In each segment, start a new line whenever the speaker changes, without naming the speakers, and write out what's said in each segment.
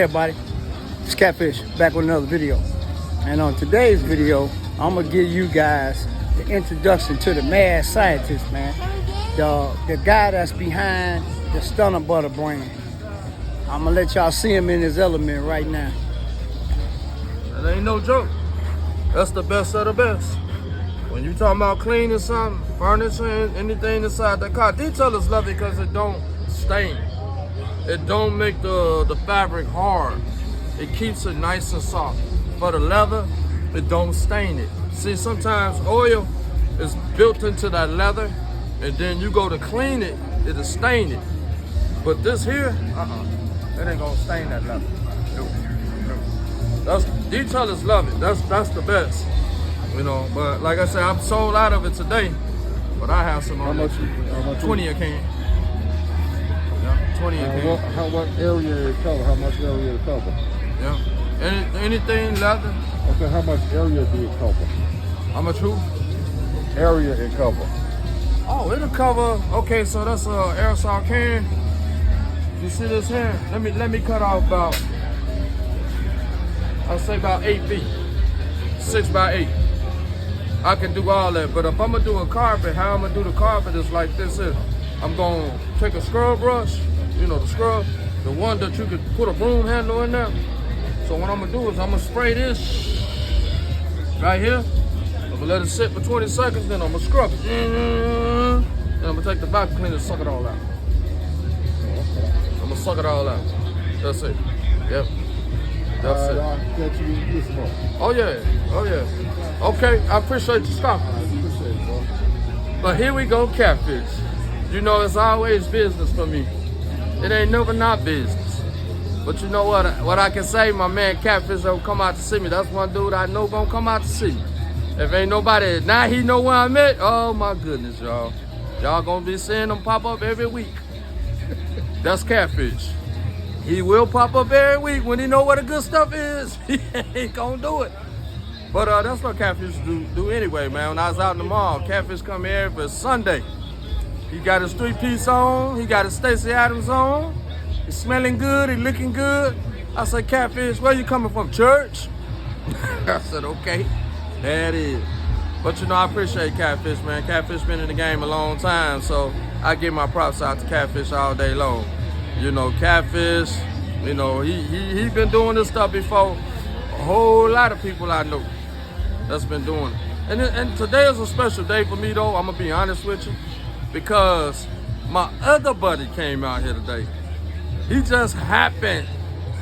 Hey everybody, it's Catfish back with another video. And on today's video, I'm gonna give you guys the introduction to the mad scientist, man. The guy that's behind the Stunna Butter brand. I'm gonna let y'all see him in his element right now.
That ain't no joke. That's the best of the best. When you talking about cleaning something, furniture, and anything inside the car, detailers love it because it don't stain. It don't make the fabric hard. It keeps it nice and soft. For the leather, it don't stain it. See, sometimes oil is built into that leather, and then you go to clean it, it'll stain it. But this here, it ain't gonna stain that leather. No. Detailers love it. That's the best. You know, but like I said, I'm sold out of it today. But I have some on it. 20 a can. Yeah, 20 a can.
How much area it cover? How much area it cover?
Yeah. Anything leather.
Okay, how much area do it cover?
How much who?
Area it cover.
Oh, it'll cover. Okay, so that's a aerosol can. You see this here? Let me cut off about, I'll say about 8 feet. 6 by 8. I can do all that, but if I'm gonna do a carpet, how I'm gonna do the carpet is like this here. I'm gonna take a scrub brush, you know, the scrub, the one that you could put a broom handle in there. So what I'm gonna do is I'm gonna spray this right here. I'm gonna let it sit for 20 seconds, then I'm gonna scrub it. Then I'm gonna take the vacuum cleaner and suck it all out. I'm gonna suck it all out. That's it. Yep. That's it.
I'll catch you this more.
Oh yeah, oh yeah. Okay, I appreciate you stopping.
I appreciate it, bro.
But here we go, Catfish. You know, it's always business for me. It ain't never not business. But you know what I can say, my man Catfish will come out to see me. That's one dude I know gonna come out to see me. If ain't nobody, now he know where I'm at, oh my goodness, y'all. Y'all gonna be seeing him pop up every week. That's Catfish. He will pop up every week when he know what the good stuff is. He ain't gonna do it. But that's what Catfish do anyway, man. When I was out in the mall, Catfish come here every Sunday. He got his 3-piece on, he got his Stacey Adams on. He's smelling good, he looking good. I said, Catfish, where you coming from, church? I said, okay, there it is. But you know, I appreciate Catfish, man. Catfish been in the game a long time, so I give my props out to Catfish all day long. You know, Catfish, you know, he been doing this stuff before a whole lot of people I know that's been doing it. And today is a special day for me, though, I'm gonna be honest with you, because my other buddy came out here today. He just happened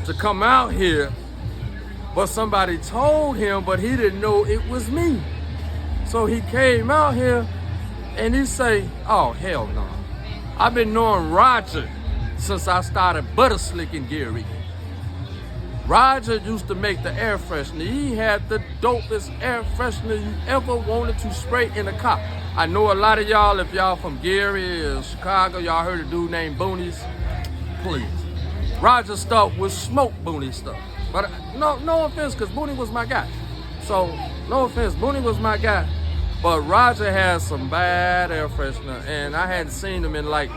to come out here, but somebody told him, but he didn't know it was me. So he came out here and he say, oh, hell no. I've been knowing Roger since I started butter slicking Gary. Roger used to make the air freshener. He had the dopest air freshener you ever wanted to spray in a car. I know a lot of y'all, if y'all from Gary or Chicago, y'all heard a dude named Boonies. Please. Roger stuff was smoke Booney stuff. But no offense, because Booney was my guy. So, no offense, Booney was my guy. But Roger has some bad air freshener, and I hadn't seen him in like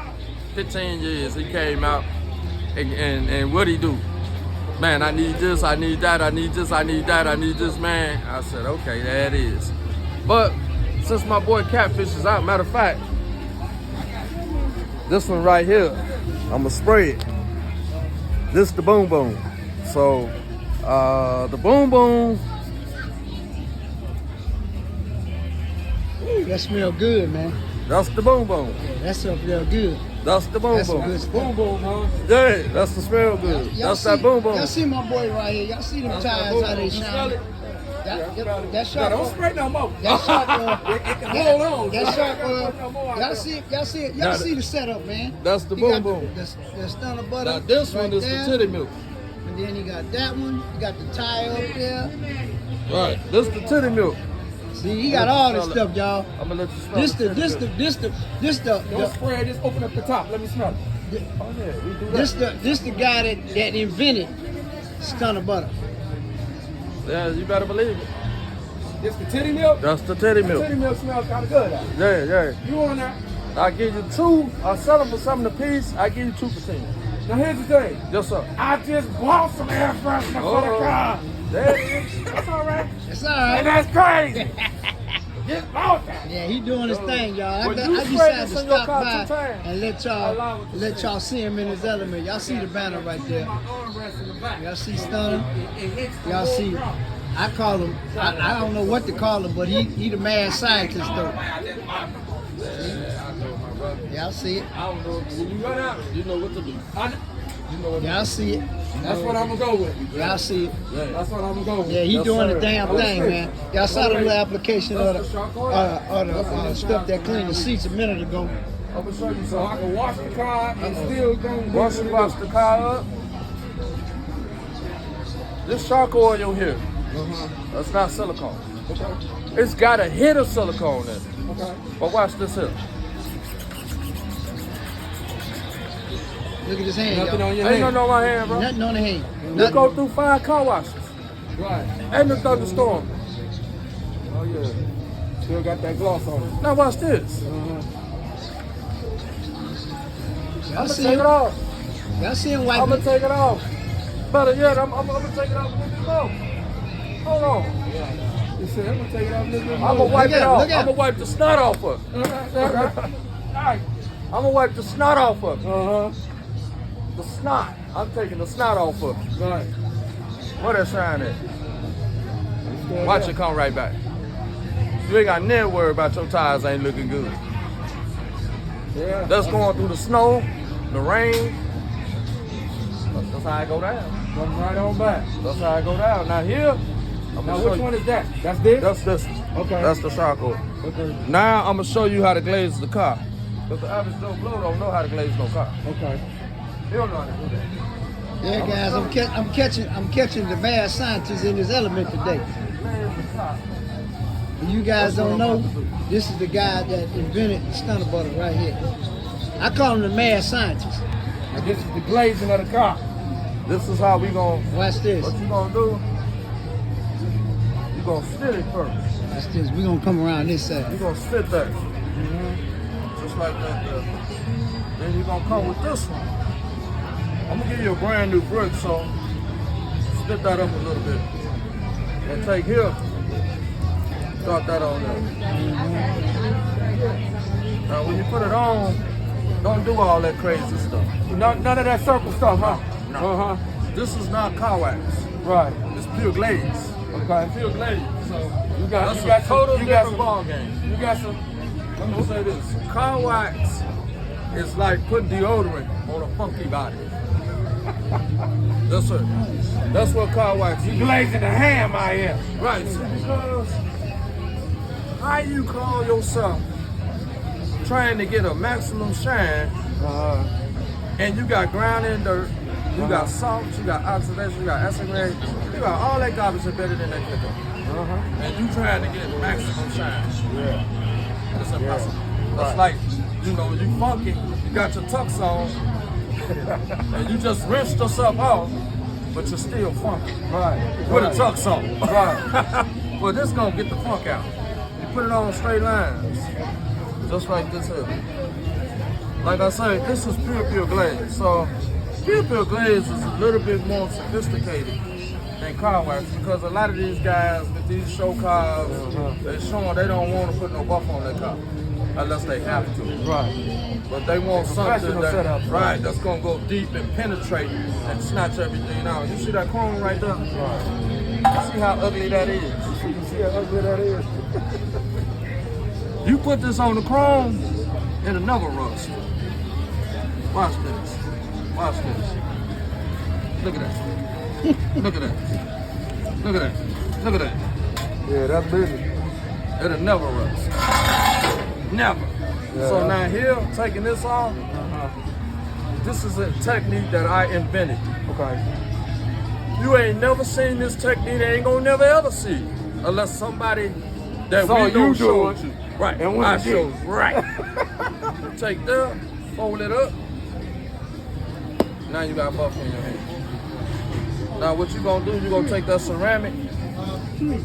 15 years. He came out, and what'd he do? Man, I need this, I need that, I need this, I need that, I need this, man. I said, okay, there it is. But since my boy Catfish is out, matter of fact, this one right here, I'ma spray it. This the Boom Boom. So, the Boom Boom.
Ooh, that smell good, man.
That's the Boom Boom.
Yeah, that stuff real good.
That's the Boom
That's
Boom.
some good stuff.
Boom Boom, huh? Yeah, that's the smell good. That's that Boom Boom.
Y'all see my boy right here. Y'all see them tires, how they shine. That shot.
Don't spray no more.
That shot.
Hold on.
That shot. Y'all see the setup, man.
That's the
He
Boom
got
Boom.
The Stunna Butter.
Now this one
right
is
there.
the titty milk.
And then you got that one. You got the tire up there.
Right. This the titty milk.
See, he got all this stuff, y'all.
I'm gonna let you smell it.
This the.
Don't spray it, just open up the top. Let me smell it.
Oh yeah, we do that.
This the guy that invented Stunna Butter.
Yeah, you better believe it.
This the titty milk?
That's the titty milk.
Titty milk smells kind of good.
Yeah.
You on that?
I give you 2. I sell them for something a piece. I give you 2 for 10.
Now here's the thing.
Yes, sir.
I just bought some air freshener for the car.
There it is. That's all right.
It's all right.
And that's crazy. Just bought that.
Yeah, he doing his thing, y'all.
Well,
I
you
decided
sprayed
to
this in your
stop
car
by
2 times.
and let y'all see him in his element. Y'all see the banner right there.
My armrest in the back.
Y'all see Stunna?
It hits the
Y'all
whole
see?
car.
I call him. I don't know what to call him, but he the mad scientist though. Y'all see it?
I don't know. When you run out, you know what to do. You know what
Y'all see it?
That's what I'm gonna go with.
Y'all see it?
That's what I'm gonna go with.
Yeah, he
Yes,
doing
sir.
the damn thing, man. Y'all saw the little application of the stuff that cleaned the seats a minute ago.
I'm gonna show you
So I
something.
can wash the car and still don't
Once you wash the car up, this shark oil here, that's not silicone. It's got a hit of silicone in it.
Okay.
But watch this here.
Look at his hand,
Nothing
y'all.
on your
Ain't
hand.
nothing on my hand, bro.
Nothing on the hand.
You
Nothing.
go through 5 car washes.
Right.
Ain't no thunderstorm.
Oh yeah. Still got that gloss on it.
Now watch this.
Y'all
I'm
see
gonna take
him?
it off.
Y'all see him
I'm
wiping?
gonna take it off. Better yet, I'm gonna take it off a little bit more. Hold on.
You said I'm gonna take it off a little bit
I'm
more.
gonna wipe
Look at
it
him,
off.
look at
I'm gonna
him.
wipe the snot off of it.
Alright.
I'm gonna wipe the snot off of it.
Uh-huh.
The snot. I'm taking the snot off of it.
Right.
Where that shine at? Watch it come right back. You ain't got never worry about your tires ain't looking good.
Yeah.
That's going through the snow, the rain. That's how I go down.
Come right on back.
That's how I go down. Now here, I'm
Now
gonna
which
show
one
you.
is that? That's this?
That's this.
Okay.
That's the charcoal.
Okay.
Now I'm gonna show you how to glaze the car. Because the average Joe Blow don't know how to glaze no car.
Okay.
He don't know how to do that.
Yeah, guys, I'm catching the mad scientist in his element today.
Glaze the car.
And you guys don't know, this is the guy that invented Stunna Butter right here. I call him the mad scientist.
And this is the glazing of the car.
This is how we gonna.
Watch this.
What you gonna do? You gonna sit it first.
Watch this. We're gonna come around this
You
side.
gonna sit there. Just like that. Then you gonna come with this one. I'm gonna give you a brand new brick, so split that up a little bit. And take here. Start that on there. Now when you put it on, don't do all that crazy stuff.
None of that circle stuff, huh?
No.
Uh-huh.
This is not car wax.
Right.
It's pure glaze.
Okay.
Pure glaze. So
You got
that's
you got
a total
some, you got
different
some,
ball game.
you got some.
I'm gonna say this. Car wax is like putting deodorant on a funky body. That's it. That's what car wax is.
Glazing the ham I am.
Right. So because how you call yourself trying to get a maximum shine and you got ground in dirt, you got salt, you got oxidation, you got acid rain, you got all that garbage embedded in that liquor. And you trying to get maximum shine.
Yeah.
It's impossible. That's like, you know, you funky, you got your tux on, and you just rinsed yourself off, but you're still funky.
Right.
With a tux on.
Right.
Well, this gonna get the funk out. You put it on straight lines, just like this here. Like I say, this is pure glaze. So, pure glaze is a little bit more sophisticated than car wax because a lot of these guys with these show cars, they're showing they don't want to put no buff on their car unless they have to.
Right.
But they want something
Professional
that,
setup.
right, that's gonna go deep and penetrate and snatch everything out. You see that chrome right there?
Right.
See how ugly that is?
You can see how ugly that is.
You put this on the chrome, it'll never rust. Watch this. Watch this. Look at that. Look at that. Look at that. Look at that.
Yeah, that's business.
It'll never rust. Never.
Yeah.
So now here, taking this off, this is a technique that I invented.
Okay.
You ain't never seen this technique, they ain't gonna never ever see it. Unless somebody that
So
we know
you do
showed
it,
you. Right,
and we
I
did.
showed you. Right. Take that, fold it up. Now you got buff in your hand. Now what you gonna do, you gonna take that ceramic, you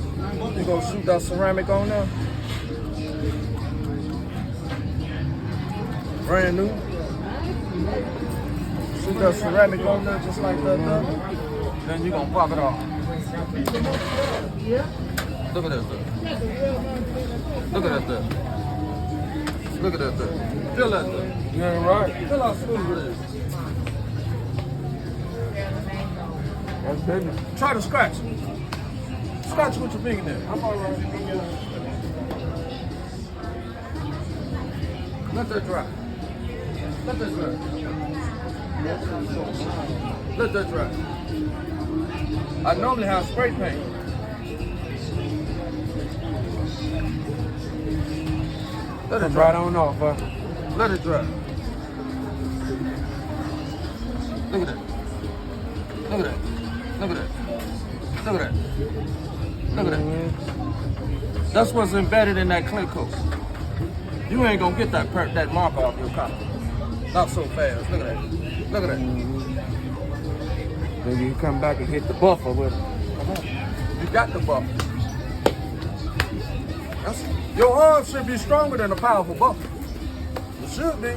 gonna shoot that ceramic on there. Brand new. See the ceramic on there just like that there? Then you're gonna pop it off. Look at that there. Look at that there. Look at that there. Feel that there.
Yeah, right.
Feel how smooth it is.
That's business.
Try to scratch it. Scratch with your fingernail. I'm all right. Let that dry. Let that dry. Let that dry. I normally have spray paint. Let it
Come
dry.
right on off, huh?
Let it dry. Look at that. Look at that. Look at that. Look at that. Look at that. That's what's embedded in that clay coat. You ain't gonna get that mark off your car. Not so fast. Look at that. Look at that.
Then you come back and hit the buffer with it.
You got the buffer. Your arm should be stronger than a powerful buffer. It should be.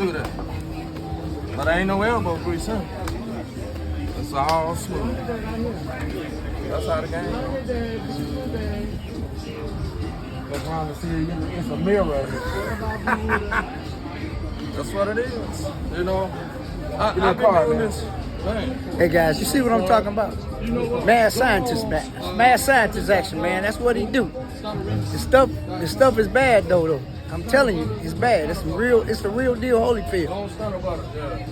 Look at that. But there ain't no elbow grease, huh? It's all smooth. That's how the game goes.
That's why to see it's a mirror.
That's what it is. You know, I've
Get
been
that car,
doing
man.
this. Man.
Hey guys, you see what I'm talking about? Mad scientist, man. Mad scientist action, man. That's what he do. The stuff is bad though. I'm telling you, it's bad. It's the real deal Holyfield.
Don't Stunna Butter, yeah.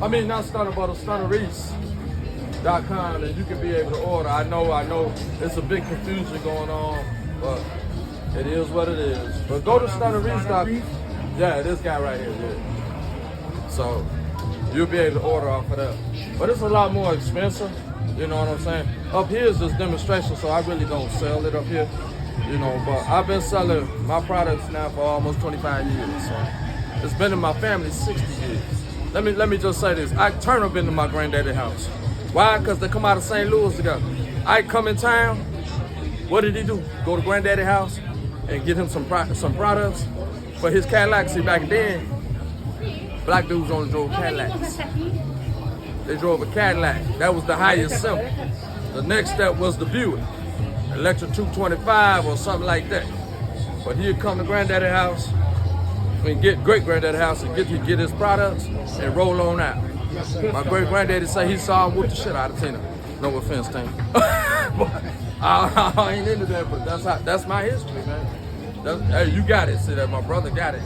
I mean, not Stunna Butter, StunnaReese.com, and you can be able to order. I know, it's a big confusion going on, but it is what it is. But go to StunnaReese.com. Yeah, this guy right here, yeah. So you'll be able to order off of that. But it's a lot more expensive, you know what I'm saying? Up here is just demonstration, so I really don't sell it up here, you know, but I've been selling my products now for almost 25 years, so it's been in my family 60 years. Let me just say this, I turn up into my granddaddy's house. Why? Because they come out of St. Louis together. I come in town, what did he do? Go to granddaddy's house and get him some products for his Cadillac. See, back then, black dudes only drove Cadillacs. They drove a Cadillac. That was the highest symbol. The next step was the Buick, electric 225 or something like that. But he'd come to granddaddy's house, and get great granddaddy's house and get his products and roll on out. My great granddaddy say he saw him whoop the shit out of Tina. No offense, Tina. I ain't into that, but that's my history, man. Hey, you got it. See that my brother got it.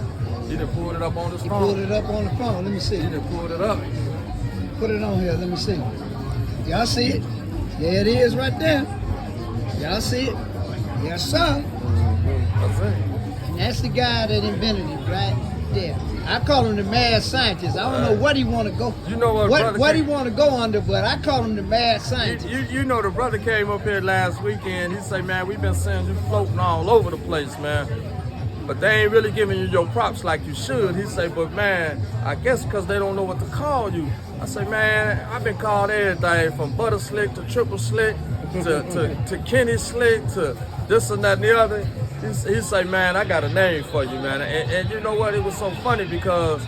He done pulled it up on his phone.
Pulled it up on the phone. Let me see.
He done pulled it up.
Put it on here. Let me see. Y'all see it? There it is right there. Y'all see it? Yes, sir.
That's it.
And that's the guy that invented it right there. I call him the mad scientist. I don't know what he want to go.
You know
what he want to go under, but I call him the mad scientist.
You know the brother came up here last weekend. He say, man, we've been seeing you floating all over the place, man. But they ain't really giving you your props like you should. He say, but man, I guess because they don't know what to call you. I say, man, I've been called everything from Butter Slick to Triple Slick to Kenny Slick to this and that and the other. He say, man, I got a name for you, man. And you know what? It was so funny because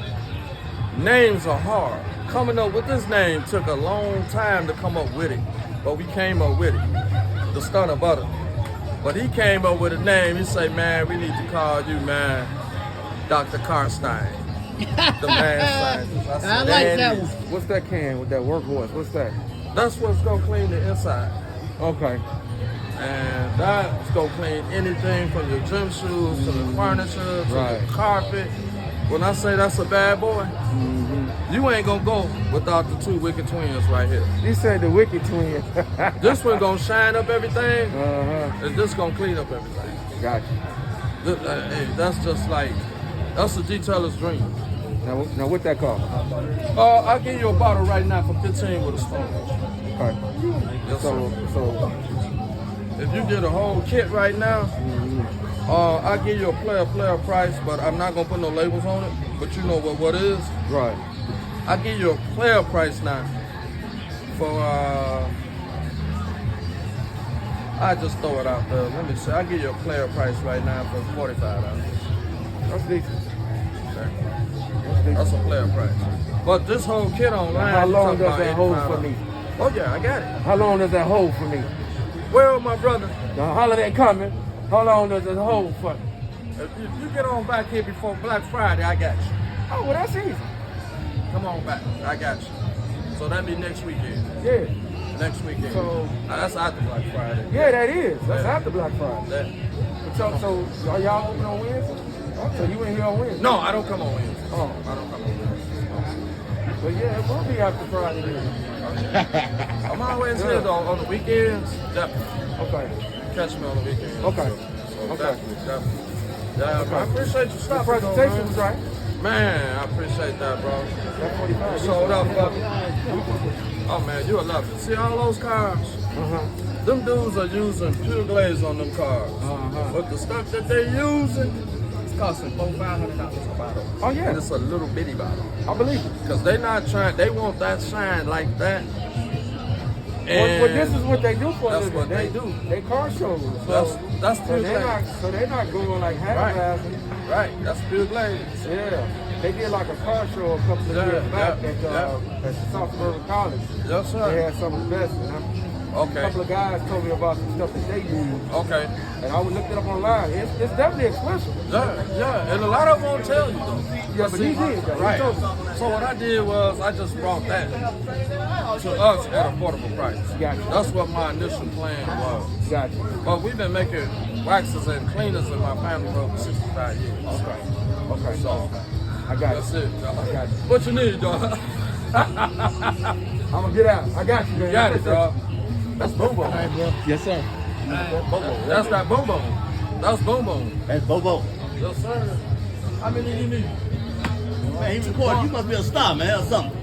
names are hard. Coming up with this name took a long time to come up with it, but we came up with it, the Stunna Butter. But he came up with a name. He say, man, we need to call you, man, Dr. Carstine, the man scientist.
I like that one.
What's that can with that workhorse? What's that?
That's what's gonna clean the inside.
Okay.
And that's gonna clean anything from your gym shoes to the furniture to the carpet. When I say that's a bad boy, you ain't gonna go without the two wicked twins right here.
You said the wicked twin.
This one gonna shine up everything,
Uh-huh.
and this gonna clean up everything.
Gotcha.
Hey, that's just like, that's a detailer's dream.
Now what that cost?
I'll give you a bottle right now for 15 with a spoon.
Okay.
Yes,
So
if you get a whole kit right now, I'll give you a player price, but I'm not gonna put no labels on it. But you know what is.
right.
I'll give you a player price now for I just throw it out there. Let me see. I'll give you a player price right now for $45.
That's decent.
Okay. That's a player price. But this whole kit online,
How long
you
does
talking
that
about
hold for me?
Oh yeah, I got it.
How long does that hold for me?
Well, my brother,
The holiday coming. How long does it hold for me?
if you get on back here before Black Friday, I got you.
Oh, well, that's easy.
Come on back, I got you. So that'll be next weekend.
Yeah.
Next weekend.
So-
That's after Black Friday.
Yeah, that is. That's
Yeah.
after Black Friday.
That-
So are y'all open on Wednesday? So you ain't here on Wednesday?
No, I don't come on Wednesday.
Oh.
I don't come on Wednesday.
Well, yeah, it will be after Friday then.
I'm always here though on the weekends. Definitely.
Okay.
Catch me on the weekends.
Okay.
So
Okay.
definitely. Yeah, I appreciate you
The
stopping.
presentation
though,
was
man.
right.
Man, I appreciate that, bro.
That's 45.
Showed up, brother. Oh man, you will love it. See all those cars? Them dudes are using pure glaze on them cars. But the stuff that they using, it's costing $400-$500 a bottle.
Oh, yeah.
And it's a little bitty bottle.
I believe it.
Cause they not trying, they want that shine like that.
But this is what they do for a
that's
living.
what they do.
They car shows. So,
That's
so
pure
they're not.
glaze.
So they're not going like half-assing.
Right, that's pure glaze.
Yeah. They did like a car show a couple of years back at South Suburban College.
Yes,
They
sir.
had some of the best. And a
Okay.
couple of guys told me about some stuff that they use.
Okay.
And I would look it up online. It's definitely expensive.
Yeah, and a lot of them won't tell you though.
Yeah, but he did, though. He
Right.
told me.
So what I did was I just brought that to us at affordable price.
Gotcha.
That's what my initial plan was.
Gotcha.
But we've been making waxes and cleaners in my family for over 65 years.
Okay.
So
I got
that's
it.
it, dog.
I got it.
What you need, dog?
I'm gonna get out. I got you, man.
Got it, dog.
That's Bobo.
Yes, sir.
That's that boom boom. That's boom boom.
That's Bobo.
Yes, sir. How many you need?
Man, he recording. You must be a star, man, or something.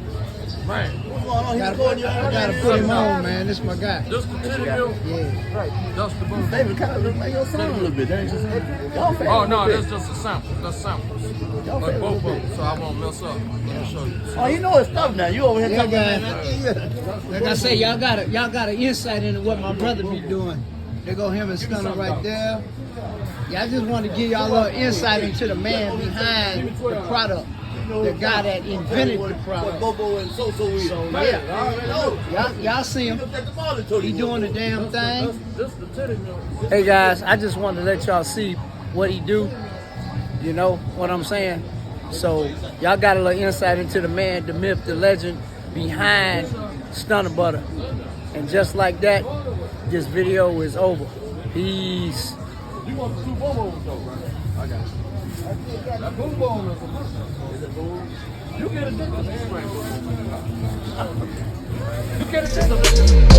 Man,
What's going on? He recording you.
I gotta put him on, man. This my guy.
just the titty milk.
Yeah.
Just the boom boom.
Baby, kind of look like your son a little bit. That ain't just y'all family.
Oh no, that's just a sample. That's samples.
Y'all
But
family
both of
big.
them, so I won't mess up. Let me show you.
Oh, you know his stuff now. You over here
Yeah,
talking
guys.
about
Like I say, y'all got an insight into what my brother be doing. They go him and Stunna right there. Yeah, I just want to give y'all a little insight into the man behind the product, the guy that invented the
what
product.
Bobo and So is.
So
Man,
yeah,
I already know.
y'all see him.
Look at the father told
He
you.
doing the damn thing.
Just the titty milk.
Hey guys, I just wanted to let y'all see what he do. You know what I'm saying? So y'all got a little insight into the man, the myth, the legend behind Stunna Butter. And just like that, this video is over. Peace.
You want the two boom booms though, right? I got you. That boom boom is a is it boom? You get addicted to this, right? You get addicted to this.